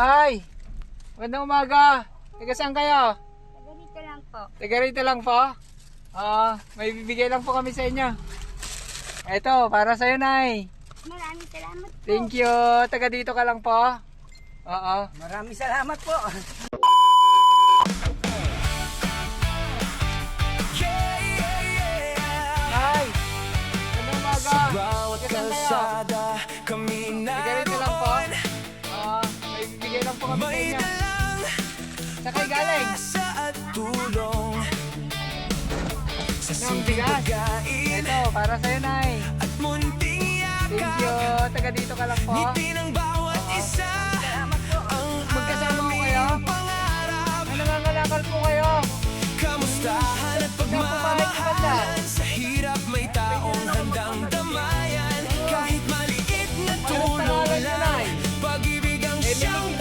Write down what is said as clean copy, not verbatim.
Nay, magandang umaga. Taga saan kayo? Taga dito lang po. Taga rito lang po? May bibigay lang po kami sa inyo. Eto, para sa'yo, Nay. Maraming salamat po. Thank you. Taga dito ka lang po? Oo. Maraming salamat po. Nay, magandang umaga. Bawat Taga saan kayo? kalsada kami Taga rito lang po? naroon. May bibigay lang po kami sa May inyo. dalang Saan kayo galing? pag-asa at tulong sa Ng simpleng bigas. pagkain Eto, para sa'yo, Nay. at munting Thank you. yakap. Taga dito ka lang po? Ngiti ng bawat isa ang Magkasama ko kayo? aming pangarap. Ay, nangangalakal po kayo. Kamustahan at pagmamahalan. Sa hirap may taong handang damayan. Kahit maliit na Anong tulong pangalan niyo, lang, Nay? pag-ibig ang Eh, siyang binigyan